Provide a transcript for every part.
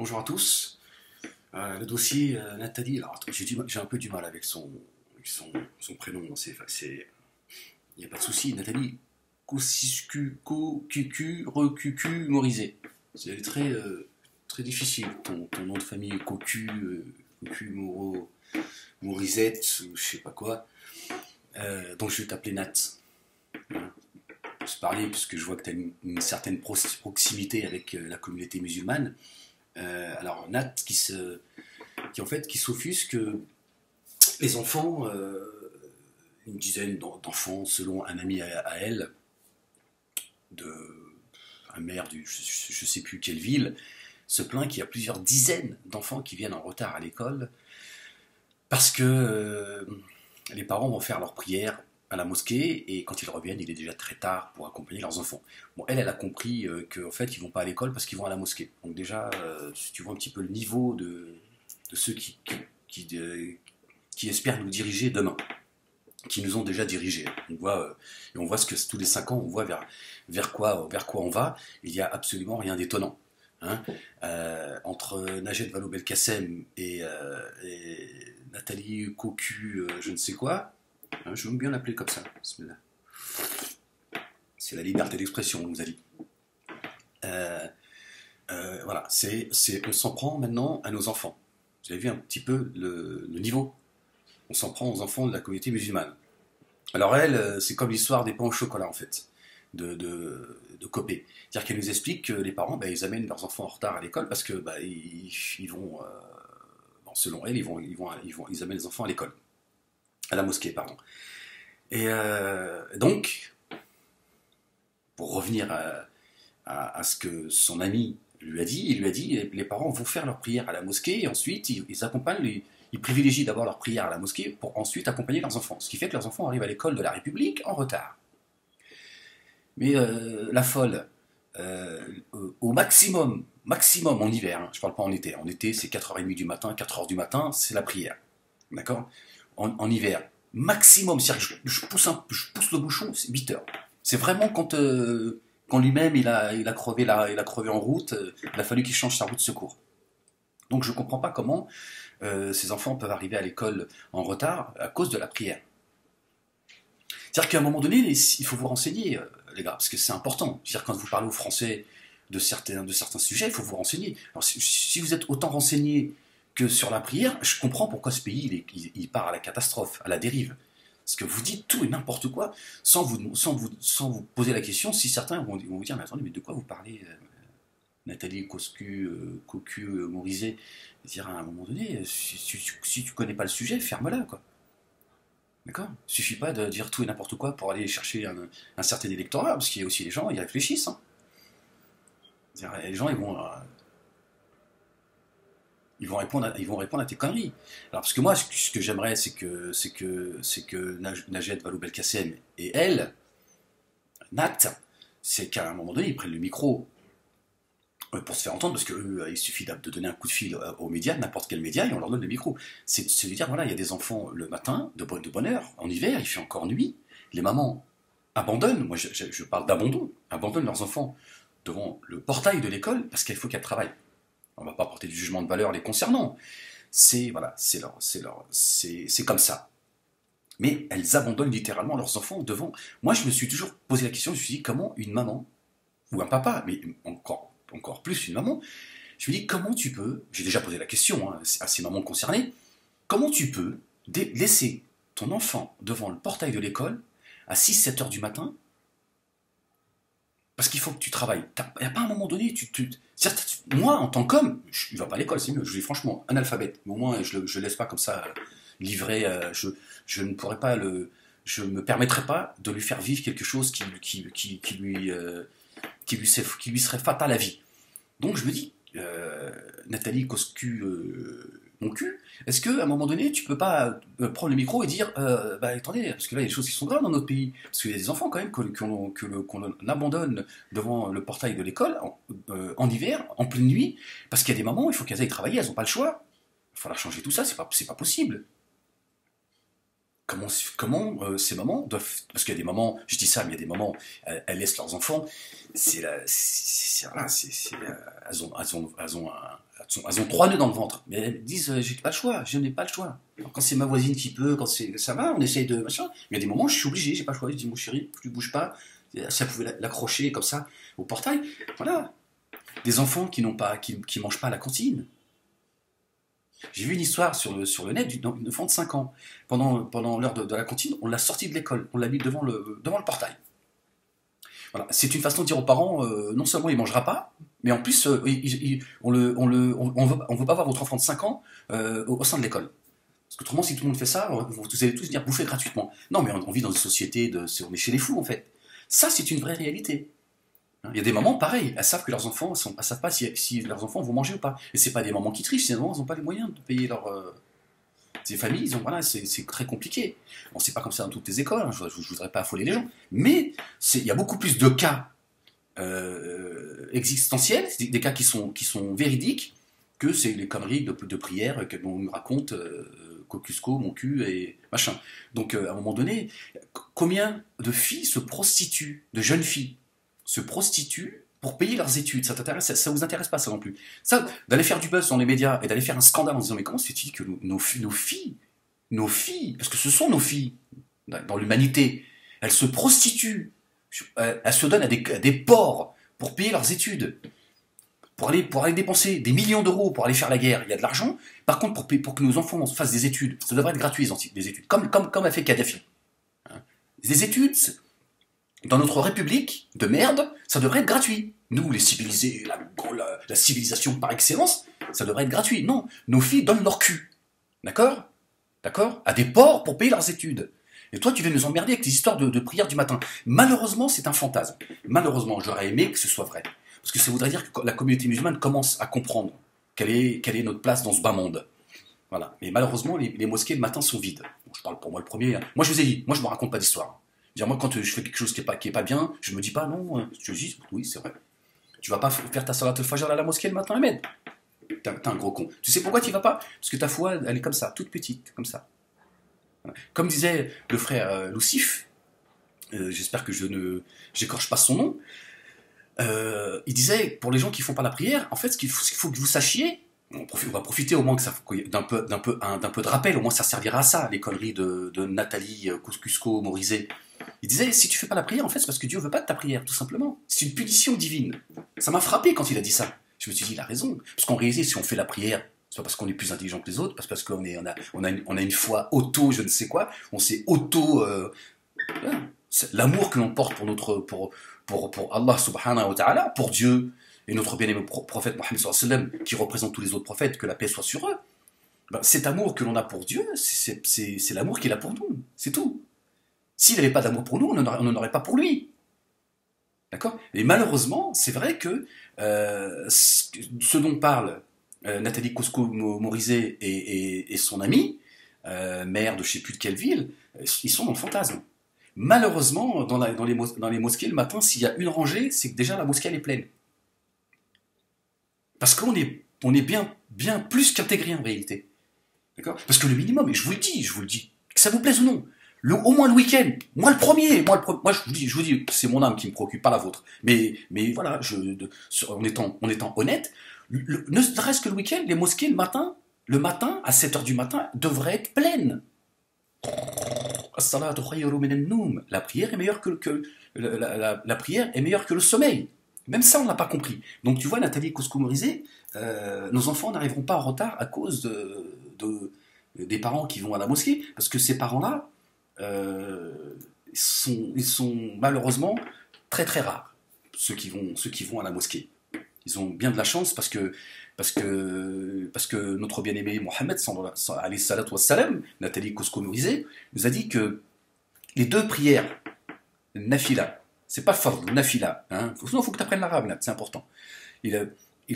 Bonjour à tous. Le dossier Nathalie, alors j'ai un peu du mal avec son prénom. Il n'y a pas de souci. Nathalie Cucu, Recucu, Morisé. C'est très difficile. Ton nom de famille, Cocu, Morisette, ou je sais pas quoi. Donc je vais t'appeler Nat. Voilà. On se parler, puisque je vois que tu as une certaine proximité avec la communauté musulmane. Alors Nat qui s'offusque que les enfants, une dizaine d'enfants selon un ami à elle, un maire je ne sais plus quelle ville, se plaint qu'il y a plusieurs dizaines d'enfants qui viennent en retard à l'école parce que les parents vont faire leur prière à la mosquée et quand ils reviennent, il est déjà très tard pour accompagner leurs enfants. Bon, elle a compris qu'en fait, ils vont pas à l'école parce qu'ils vont à la mosquée. Donc déjà, si tu vois un petit peu le niveau de ceux qui espèrent nous diriger demain, qui nous ont déjà dirigés. Et on voit ce que tous les 5 ans, on voit vers quoi on va. Il n'y a absolument rien d'étonnant. Hein. Entre Najed Vallaud-Belkacem et Nathalie Cocu, je ne sais quoi, hein, je veux bien l'appeler comme ça. C'est la liberté d'expression, on nous a dit. Voilà, on s'en prend maintenant à nos enfants. Vous avez vu un petit peu le niveau. On s'en prend aux enfants de la communauté musulmane. Alors elle, c'est comme l'histoire des pains au chocolat en fait, de Copé. C'est-à-dire qu'elle nous explique que les parents, ils amènent leurs enfants en retard à l'école parce que ils vont, selon elle, ils amènent les enfants à l'école, à la mosquée, pardon. Et donc, pour revenir à ce que son ami il lui a dit, les parents vont faire leur prière à la mosquée et ensuite ils accompagnent ils privilégient d'abord leur prière à la mosquée pour ensuite accompagner leurs enfants. Ce qui fait que leurs enfants arrivent à l'école de la République en retard. Mais la folle, au maximum en hiver, hein, je ne parle pas en été. En été, c'est 4h30 du matin, 4h du matin, c'est la prière. D'accord en hiver, maximum, c'est-à-dire que je pousse le bouchon, c'est 8h. C'est vraiment quand lui-même il a crevé en route, il a fallu qu'il change sa route de secours. Donc je ne comprends pas comment ces enfants peuvent arriver à l'école en retard à cause de la prière. C'est-à-dire qu'à un moment donné, il faut vous renseigner, les gars, parce que c'est important. C'est-à-dire quand vous parlez aux Français de certains sujets, il faut vous renseigner. Alors si vous êtes autant renseigné que sur la prière, je comprends pourquoi ce pays il part à la catastrophe, à la dérive. Parce que vous dites tout et n'importe quoi sans vous poser la question si certains vont vous dire mais attendez, mais de quoi vous parlez Nathalie Cocu, Morisé, dire à un moment donné, si tu connais pas le sujet, ferme-la, quoi. D'accord. Il suffit pas de dire tout et n'importe quoi pour aller chercher un certain électorat, parce qu'il y a aussi les gens, ils réfléchissent. Hein. Les gens, ils vont répondre à tes conneries. Alors parce que moi, ce que j'aimerais, c'est que Najed Vallaud-Belkacem et elle, Nat, c'est qu'à un moment donné, ils prennent le micro pour se faire entendre, parce qu'il suffit de donner un coup de fil aux médias, n'importe quel média, et on leur donne le micro. C'est de dire, voilà, il y a des enfants le matin, de bonne heure, en hiver, il fait encore nuit, les mamans abandonnent, moi je parle d'abandon, abandonnent leurs enfants devant le portail de l'école, parce qu'il faut qu'elles travaillent. On ne va pas porter du jugement de valeur les concernant. C'est comme ça. Mais elles abandonnent littéralement leurs enfants devant. Moi, je me suis toujours posé la question, je me suis dit, comment une maman, ou un papa, mais encore plus une maman, je me dis comment tu peux, j'ai déjà posé la question hein, à ces mamans concernées, comment tu peux laisser ton enfant devant le portail de l'école à 6-7 heures du matin parce qu'il faut que tu travailles. Il n'y a pas un moment donné, moi en tant qu'homme, il ne va pas à l'école, c'est mieux, je dis franchement, analphabète, mais au moins je ne laisse pas comme ça livrer, je ne pourrais pas je ne me permettrais pas de lui faire vivre quelque chose qui lui serait fatal à la vie. Donc je me dis, Nathalie Coscu, mon cul, est-ce qu'à un moment donné, tu peux pas prendre le micro et dire, attendez, parce que là, il y a des choses qui sont graves dans notre pays, parce qu'il y a des enfants quand même qu'on abandonne devant le portail de l'école en hiver, en pleine nuit, parce qu'il y a des mamans, il faut qu'elles aillent travailler, elles n'ont pas le choix. Il va falloir changer tout ça, c'est pas possible. Comment ces mamans doivent... Parce qu'il y a des mamans, je dis ça, mais il y a des mamans, elles laissent leurs enfants, elles ont elles ont 3 nœuds dans le ventre. Mais elles disent, j'ai pas le choix, je n'ai pas le choix. Alors, quand c'est ma voisine qui peut, quand c'est ça va, on essaye de machin. Mais il y a des moments, je suis obligé, j'ai pas le choix. Je dis, mon chéri, tu bouges pas. Si elle pouvait l'accrocher comme ça au portail, voilà. Des enfants qui mangent pas à la cantine. J'ai vu une histoire sur le net d'une enfant de 5 ans. Pendant l'heure de la cantine, on l'a sorti de l'école, on l'a mis devant le portail. Voilà. C'est une façon de dire aux parents, non seulement il ne mangera pas, mais en plus, on veut pas voir votre enfant de 5 ans au sein de l'école. Parce que autrement, si tout le monde fait ça, vous allez tous dire bouffer gratuitement. Non, mais on vit dans une société, on est chez les fous en fait. Ça, c'est une vraie réalité. Il y a des mamans, pareil, elles savent que leurs enfants, elles savent pas si leurs enfants vont manger ou pas. Et c'est pas des mamans qui trichent, c'est des mamans, elles n'ont pas les moyens de payer ces familles, voilà, c'est très compliqué. Bon, c'est pas comme ça dans toutes les écoles, hein, je voudrais pas affoler les gens, mais il y a beaucoup plus de cas existentiels, des cas qui sont véridiques, que c'est les conneries de prière qu'on nous raconte, Cocusco, mon cul et machin. Donc à un moment donné, combien de filles se prostituent, de jeunes filles se prostituent pour payer leurs études? Ça vous intéresse pas ça non plus? Ça, d'aller faire du buzz dans les médias et d'aller faire un scandale en disant mais comment se fait-il que nos filles, parce que ce sont nos filles dans l'humanité, elles se prostituent, elles se donnent à des porcs pour payer leurs études, pour aller dépenser des millions d'euros pour aller faire la guerre, il y a de l'argent. Par contre, pour que nos enfants fassent des études, ça devrait être gratuit les études, comme a fait Kadhafi. Des études, dans notre république de merde, ça devrait être gratuit. Nous, les civilisés, la civilisation par excellence, ça devrait être gratuit. Non, nos filles donnent leur cul. D'accord? D'accord? À des porcs pour payer leurs études. Et toi, tu viens nous emmerder avec tes histoires de prière du matin. Malheureusement, c'est un fantasme. Malheureusement, j'aurais aimé que ce soit vrai. Parce que ça voudrait dire que la communauté musulmane commence à comprendre quelle est notre place dans ce bas monde. Voilà. Mais malheureusement, les mosquées le matin sont vides. Bon, je parle pour moi le premier. Hein. Moi, je vous ai dit, moi, je me raconte pas d'histoire. Moi, quand je fais quelque chose qui est pas bien, je me dis pas non. Je dis, oui, c'est vrai. Tu vas pas faire ta salat al-fajr à la mosquée le matin, Ahmed. T'es un gros con. Tu sais pourquoi tu y vas pas? Parce que ta foi, elle est comme ça, toute petite, comme ça. Voilà. Comme disait le frère Lucif, j'espère que j'écorche pas son nom, il disait, pour les gens qui font pas la prière, en fait, ce qu'il faut que vous sachiez, on va profiter au moins d'un peu de rappel, au moins ça servira à ça, les conneries de Nathalie Cusco-Morizet. Il disait, si tu fais pas la prière, en fait, c'est parce que Dieu veut pas de ta prière, tout simplement. C'est une punition divine. Ça m'a frappé quand il a dit ça. Je me suis dit, il a raison. Parce qu'en réalité, si on fait la prière, c'est pas parce qu'on est plus intelligent que les autres, parce qu'on a une foi je ne sais quoi, on s'est voilà. L'amour que l'on porte pour Allah subhanahu wa ta'ala, pour Dieu, et notre bien-aimé prophète Mohammed sallallahu alayhi wa sallam, qui représente tous les autres prophètes, que la paix soit sur eux, ben, cet amour que l'on a pour Dieu, c'est l'amour qu'il a pour nous. C'est tout. S'il n'avait pas d'amour pour nous, on n'en aurait pas pour lui. D'accord? Et malheureusement, c'est vrai que ce dont parle Nathalie Cusco-Morizet et son ami, maire de je ne sais plus de quelle ville, ils sont dans le fantasme. Malheureusement, dans les mosquées, le matin, s'il y a une rangée, c'est que déjà la mosquée elle est pleine. Parce qu'on est bien plus qu'intégré en réalité. D'accord? Parce que le minimum, et je vous le dis, que ça vous plaise ou non, au moins le week-end, moi le premier, moi je vous dis, c'est mon âme qui me préoccupe, pas la vôtre. Mais voilà, en étant honnête, ne serait-ce que le week-end, les mosquées le matin, à 7h du matin, devraient être pleines. La prière est meilleure que la prière est meilleure que le sommeil. Même ça, on n'a pas compris. Donc tu vois, Nathalie Cusco-Morizet, nos enfants n'arriveront pas en retard à cause des parents qui vont à la mosquée, parce que ces parents-là, ils sont malheureusement très très rares, ceux qui vont à la mosquée. Ils ont bien de la chance parce que notre bien-aimé Mohammed alayhi salatu wassalam, Nathalie Cusco-Morizet, nous a dit que les deux prières, nafila, c'est pas fard, nafila, hein, sinon il faut que tu apprennes l'arabe, là, c'est important. Il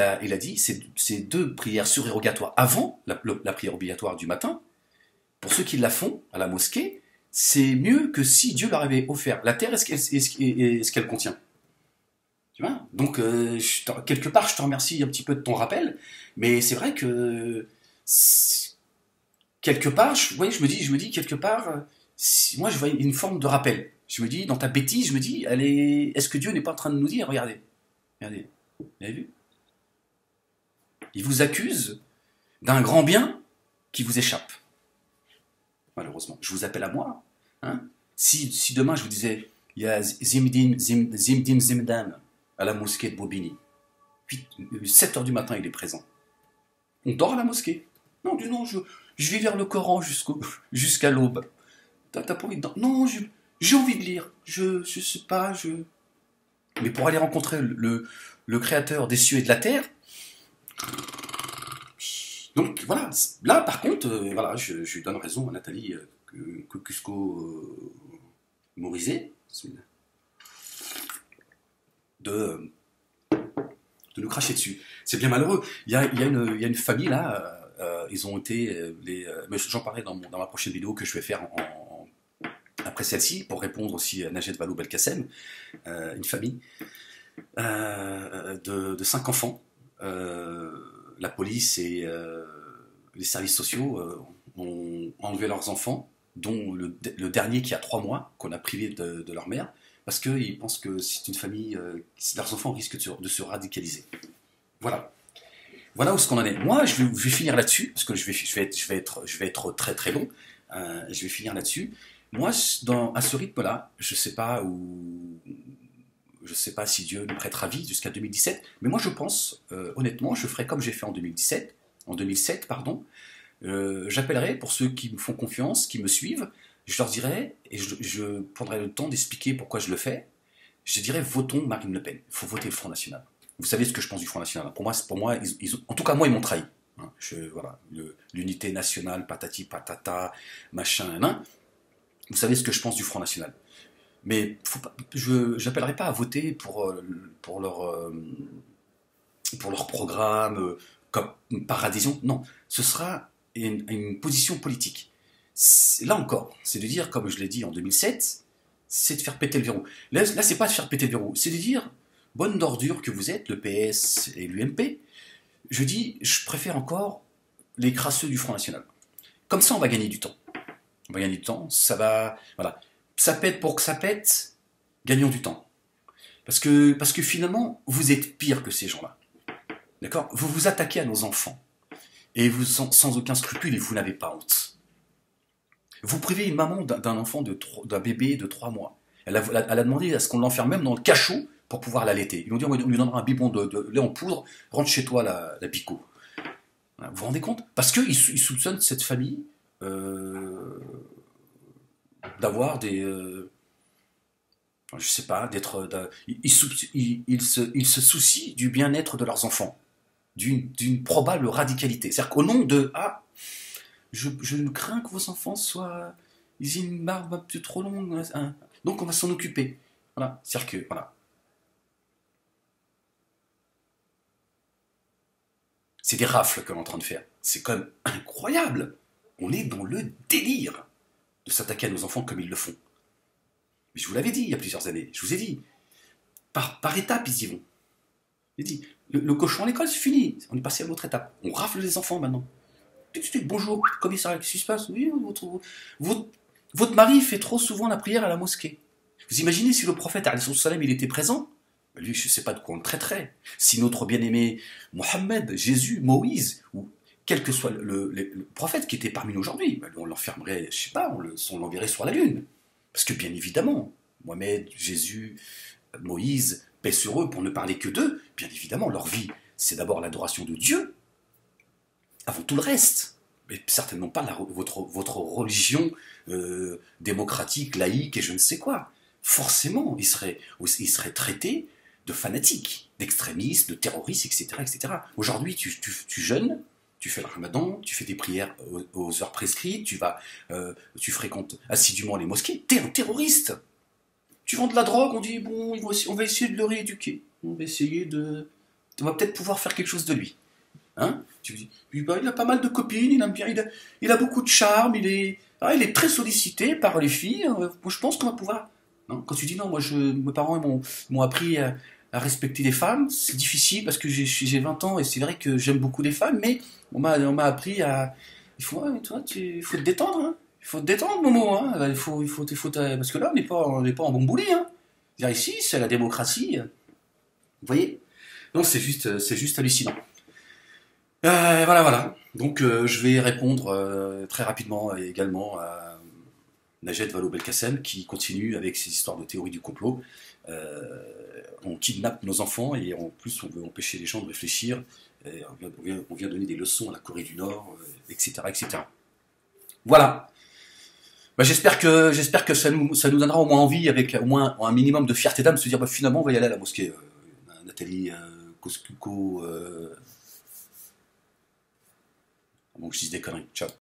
a dit ces deux prières suréerogatoires avant la prière obligatoire du matin, pour ceux qui la font à la mosquée, c'est mieux que si Dieu leur avait offert la terre et ce qu'elle contient. Tu vois? Donc, quelque part, je te remercie un petit peu de ton rappel, mais c'est vrai que quelque part, je me dis quelque part, moi je vois une forme de rappel. Je me dis, dans ta bêtise, je me dis, est-ce que Dieu n'est pas en train de nous dire, regardez, vous avez vu? Ils vous accusent d'un grand bien qui vous échappe. Malheureusement. Je vous appelle à moi. Hein. Si demain je vous disais, il y a Zimdim Zimdam à la mosquée de Bobigny, 7 heures du matin, il est présent. On dort à la mosquée. Non, dis non, je vais lire le Coran jusqu'à l'aube. T'as pas envie de dormir? Non, j'ai envie de lire. Je sais pas, Mais pour aller rencontrer le créateur des cieux et de la terre. Donc voilà, là par contre, voilà, je donne raison à Nathalie Cusco-Morizet de nous cracher dessus. C'est bien malheureux. Il y a une famille là, ils ont été, j'en parlerai dans ma prochaine vidéo que je vais faire après celle-ci, pour répondre aussi à Najed Vallaud Belkacem, une famille de 5 enfants. La police et les services sociaux ont enlevé leurs enfants, dont le dernier qui a 3 mois, qu'on a privé de leur mère, parce qu'ils pensent que c'est une famille, leurs enfants risquent de se radicaliser. Voilà. Voilà où ce qu'on en est. Moi, je vais finir là-dessus, parce que je vais être très très long. Je vais finir là-dessus. Moi, à ce rythme-là, je sais pas si Dieu nous prêtera vie jusqu'à 2017, mais moi je pense, honnêtement, je ferai comme j'ai fait en 2007, pardon. J'appellerai pour ceux qui me font confiance, qui me suivent, je leur dirai, et je prendrai le temps d'expliquer pourquoi je le fais, je dirais votons Marine Le Pen, il faut voter le Front National. Vous savez ce que je pense du Front National. Pour moi, en tout cas moi, ils m'ont trahi. Hein, voilà, l'unité nationale, patati patata, machin, hein. Vous savez ce que je pense du Front National. Mais je n'appellerai pas à voter pour leur programme, comme par adhésion. Non, ce sera une position politique. Là encore, c'est de dire, comme je l'ai dit en 2007, c'est de faire péter le verrou. Là c'est pas de faire péter le verrou, c'est de dire, bonne d'ordure que vous êtes, le PS et l'UMP, je dis, je préfère encore les crasseux du Front National. Comme ça, on va gagner du temps. On va gagner du temps, ça va... Voilà. Ça pète pour que ça pète, gagnons du temps. Parce que finalement, vous êtes pire que ces gens-là. D'accord? Vous vous attaquez à nos enfants. Et vous, sans aucun scrupule, et vous n'avez pas honte. Vous privez une maman d'un enfant, d'un bébé de 3 mois. Elle a demandé à ce qu'on l'enferme même dans le cachot pour pouvoir l'allaiter. Ils ont dit, on lui donnera un biberon de lait en poudre, rentre chez toi la pico. Vous vous rendez compte? Parce qu'ils soupçonnent cette famille d'avoir des... je sais pas, d'être... Ils se soucient du bien-être de leurs enfants, d'une probable radicalité. C'est-à-dire qu'au nom de... Ah, je crains que vos enfants soient... Ils aient une barbe un peu trop longue, hein, donc on va s'en occuper. Voilà, c'est-à-dire que... Voilà. C'est des rafles qu'on est en train de faire. C'est quand même incroyable. On est dans le délire de s'attaquer à nos enfants comme ils le font. Mais je vous l'avais dit il y a plusieurs années. Je vous ai dit. Par étapes, ils y vont. J'ai dit, le cochon à l'école, c'est fini. On est passé à l'autre étape. On rafle les enfants maintenant. Bonjour, commissaire, qu'est-ce qui se passe? Oui, votre mari fait trop souvent la prière à la mosquée. Vous imaginez si le prophète, alayhi salam, il était présent? Lui, je ne sais pas de quoi on le traiterait. Si notre bien-aimé Mohammed, Jésus, Moïse, ou quel que soit le prophète qui était parmi nous aujourd'hui, on l'enfermerait, je sais pas, on l'enverrait sur la lune. Parce que bien évidemment, Mohamed, Jésus, Moïse, paix sur eux, pour ne parler que d'eux, bien évidemment, leur vie, c'est d'abord l'adoration de Dieu, avant tout le reste. Mais certainement pas votre religion démocratique, laïque et je ne sais quoi. Forcément, ils seraient traités de fanatiques, d'extrémistes, de terroristes, etc. etc. Aujourd'hui, tu jeûnes, tu fais le ramadan, tu fais des prières aux heures prescrites, tu fréquentes assidûment les mosquées, t'es un terroriste. Tu vends de la drogue, on dit, bon, on va essayer de le rééduquer. On va peut-être pouvoir faire quelque chose de lui. Hein? Tu dis, il a pas mal de copines, il aime bien, il a beaucoup de charme, il est très sollicité par les filles. Moi, je pense qu'on va pouvoir... Non, quand tu dis non, mes parents m'ont appris à respecter les femmes, c'est difficile parce que j'ai 20 ans et c'est vrai que j'aime beaucoup les femmes, mais on m'a appris à... il faut te détendre, hein. Il faut te détendre, Momo, hein. Parce que là, on n'est pas en Mongolie, hein. Ici, c'est la démocratie. Vous voyez? Non, c'est juste hallucinant. Voilà, voilà. Donc je vais répondre très rapidement également à Najed Vallaud-Belkacem qui continue avec ses histoires de théorie du complot. On kidnappe nos enfants et en plus on veut empêcher les gens de réfléchir. Et on vient donner des leçons à la Corée du Nord, etc., etc. Voilà. Bah, j'espère que ça nous donnera au moins envie, avec au moins un minimum de fierté d'âme, de se dire bah, finalement on va y aller à la mosquée. Nathalie Kosciusko, bon, je dis des conneries. Ciao.